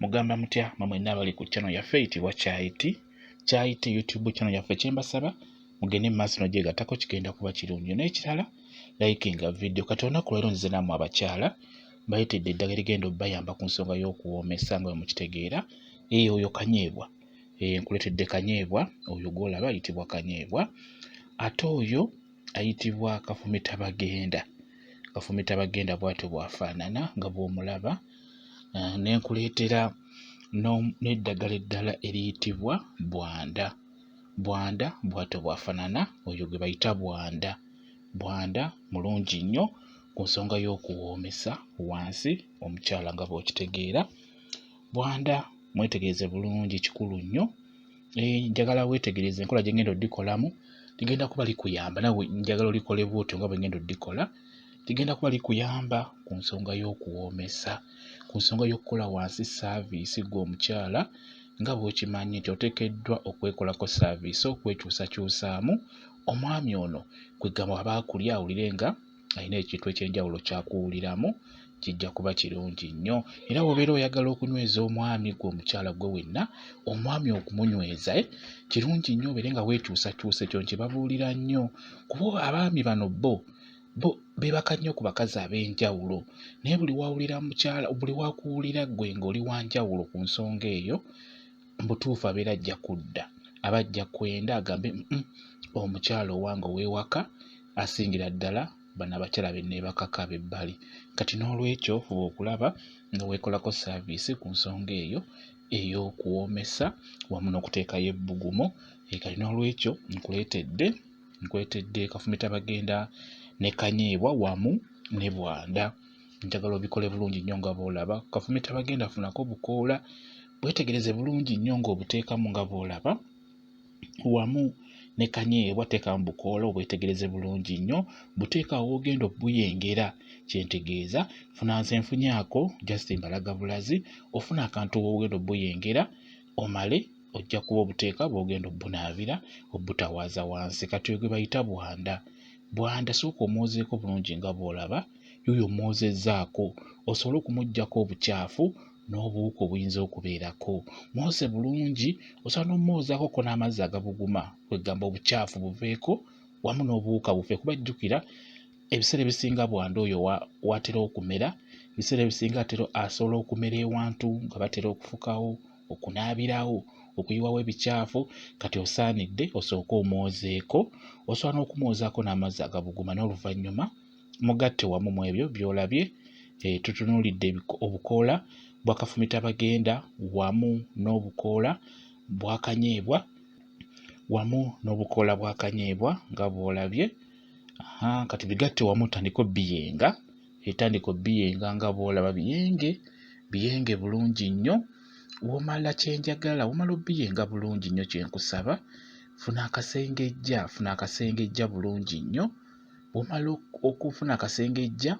Mugamba mutya mwenna abali ku channel yaffe eyitibwa Kyayiti YouTube channel yaffe. Kyembasaba mugende maaso n'ogyegattako, kigenda kuba kirungi. N'ekirala likinga video. Kati olunaku leero nzize nammwe abakyala mbayitidde eddagala erigenda obbayamba ku nsonga y'okuwoomesa nga bwe mukitegeera. Oyo kanyeebwa. Nkuleetedde kanyeebwa, oyo gw'olaba ayitibwa kanyeebwa. Ate oyo ayitibwa kafumitabagenda. Kafumitabagenda bw'atyo bw'afaanana nga bw'omulaba. Ne nkuleetera n'eddagala eddala eriyitibwa bwanda. Bwanda bw'atyo bw'afaanana, oyo gwe bayita bwanda. Bwanda mulungi nnyo ku nsonga y'okuwoomesa wansi omukyala nga bw'okitegeera. Bwanda mwetegereze bulungi, kikulu nnyo. Njagala weetegereze enkola gye ngenda oddikolamu, ligenda kuba likuyamba nawe, njagala olikole bw'otyo nga bwe ngenda oddikola. Ligenda kuba likuyamba ku nsonga y'okuwoomesa, ku nsonga y'okukola wansi saaviisi gwe omukyala nga bw'okimanyi nti oteekeddwa okwekolako saaviisi, okwekyusakyusaamu. Omwami ono kwegamba aba akulya awulire nga alina ekintu eky'enjawulo ky'akuwuliramu, kijja kuba kirungi nnyo. Era bw'obeera oyagala okunyweza omwami gwe omukyala gwe wenna, omwami okumunyweza kirungi nnyo obeere nga weekyusakyusa. Ekyo nkibabuulira nnyo kuba abaami bano bo beebaka nnyo ku bakazi ab'enjawulo, naye buli wawulira mukyala, buli wakuwulira ggwe ng'oli wa njawulo ku nsonga eyo, butuufu abeera ajja kudda, aba ajja kwenda agambe omukyala owange ow'ewaka asingira ddala bano abakyala be neebakako ab'ebbali. Kati n'olwekyo fuba okulaba nga weekolako saaviisi ku nsonga eyo ey'okuwoomesa wamu n'okuteekayo ebbugumu. Kati n'olwekyo nkuleetedde kafumitabagenda ne kanyeebwa wamu ne bwanda. Njagala obikole bulungi nnyo nga bw'olaba. Kafumitabagenda funako bukoola, bwetegereze bulungi nnyo ng'obuteekamu nga bw'olaba, wamu ne kanyeebwa teekamu bukoola obwetegereze bulungi nnyo. Buteekawo w'ogenda obuyengera, kyentegeeza funa nze nfunyaako just mbalagabulazi, ofuna akantu w'ogenda obuyengera omale ojja kuba obuteeka bw'ogenda obunaabira obutawaaza wansi. Kati oyo gwe bayita bwanda. Bwanda sooka omwozeeko bulungi nga bw'olaba, yuyo omwozezzaako osobole okumuggyako obukyafu n'obuwuka obuyinza okubeerako. Mwose bulungi, osobola n'omwozaako n'amazzi agabuguma, kwegamba obukyafu buveeko wamu n'obuwuka bufe. Kuba jjukira ebiseera ebisinga bwanda oyo watera okumera, ebiseera ebisinga asobola okumera ewantu nga batera okufukawo, okunaabirawo, okuyiwawo ebikyafu. Kati osaanidde osooke omwozeeko, osobola n'okumwozaako n'amazzi agabuguma, n'oluvannyuma mugatte wamu mu ebyo by'olabye. Tutunuulidde obukoola bwa kafumitabagenda wamu n'obukoola bwa kanyeebwa, nga bw'olabye. Kati bigatte wamu otandike obbiyenga nga bw'olaba, biyenge bulungi nnyo. W'omala kyenjagala, w'omala obbiyenga bulungi nnyo, kyenkusaba funa akasengejja bulungi nnyo. W'omala okufuna akasengejja,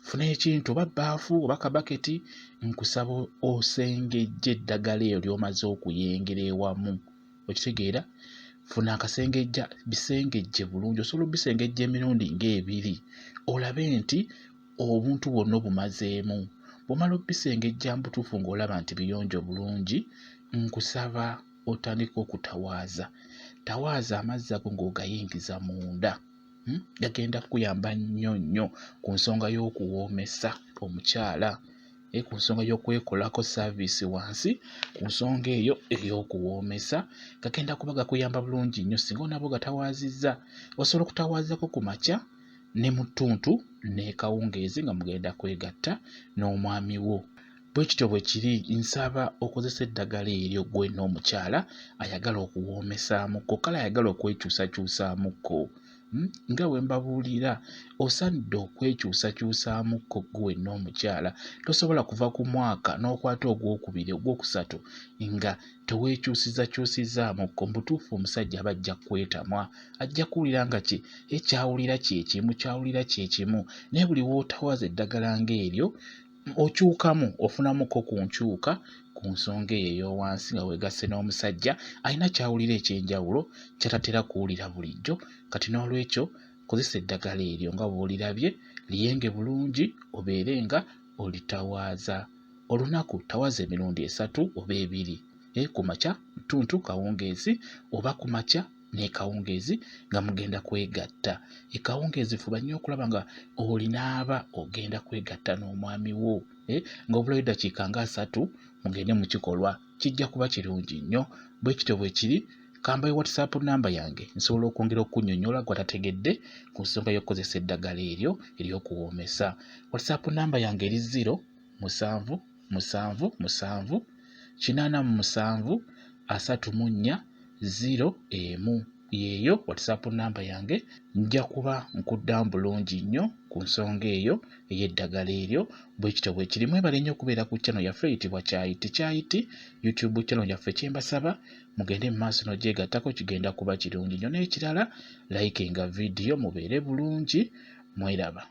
funa ekintu oba bbaafu oba kabaketi, nkusaba osengejje eddagala eryo ly'omaze okuyengera ewamu, okitegeera. Funa akasengejja, bisengejje bulungi, osobola obisengejja emirundi ng'ebiri olabe nti obuntu bwonna obumazeemu. Bw'omala obisengejja mu butuufu ng'olaba nti biyonjo bulungi, nkusaba otandike okutawaaza. Tawaaza amazzi ago ng'ogayingiza munda. Gagenda kukuyamba nnyo nnyo ku nsonga y'okuwoomesa omukyala, ku nsonga y'okwekolako saaviisi wansi, ku nsonga eyo ey'okuwoomesa. Gagenda kuba gakuyamba bulungi nnyo singa onaba ogatawaazizza. Osobola okutawaazako ku makya ne mu ttuntu ne kawungeezi nga mugenda kwegatta n'omwami wo. Bwe kityo bwe kiri, nsaba okozesa eddagala eryo ggwe n'omukyala ayagala okuwoomesaamuko, kale ayagala okwekyusakyusaamuko. Nga bwe mbabuulira, osaanidde okwekyusakyusaamuko ggwe n'omukyala. Tosobola kuva ku mwaka n'okwata ogwokubiri ogwokusatu nga teweekyusizakyusizaamuko. Mu butuufu omusajja aba ajja kwetamwa, ajja kuwulira nga kyawulira kye kimu. Naye buli w'otawaaza eddagala ng'eryo okyukamu, ofunamuko ku nkyuka ku nsonga eyo ey'owansi nga weegasse n'omusajja alina kyawulira eky'enjawulo ky'atatera kuwulira bulijjo. Kati n'olwekyo kozesa eddagala eryo nga bw'olirabye, liyenge bulungi obeere nga olitawaaza olunaku tawaza emirundi 3 oba 2 ku makya ttuntu kawungeezi oba ku makya ne kawungeezi nga mugenda kwegatta. Ekawungeezi fuba nnyo okulaba nga olinaaba ogenda kwegatta n'omwami wo nga obulayo eddakiika nga 3 mugende mu kikolwa, kijja kuba kirungi nnyo. Bwe kityo bwe kiri. Kambayo WhatsApp namba yange nsobola okwongera okunnyonnyola gw'atategedde ku nsonga y'okukozesa eddagala eryo ery'okuwoomesa. WhatsApp namba yange eri 07787373401. Yeeyo WhatsApp namba yange. Nja kuba nkuddamu bulungi nnyo ku nsonga eyo ey'eddagala eryo. Bwe kityo bwe kiri. Mwebale nnyo okubeera ku channel yaffe eyitibwa Kyayiti YouTube channel yaffe. Kyembasaba mugende mu maaso n'ogyegattako, kigenda kuba kirungi nnyo. N'ekirala likinga vidiyo mubeere bulungi. Mweraba.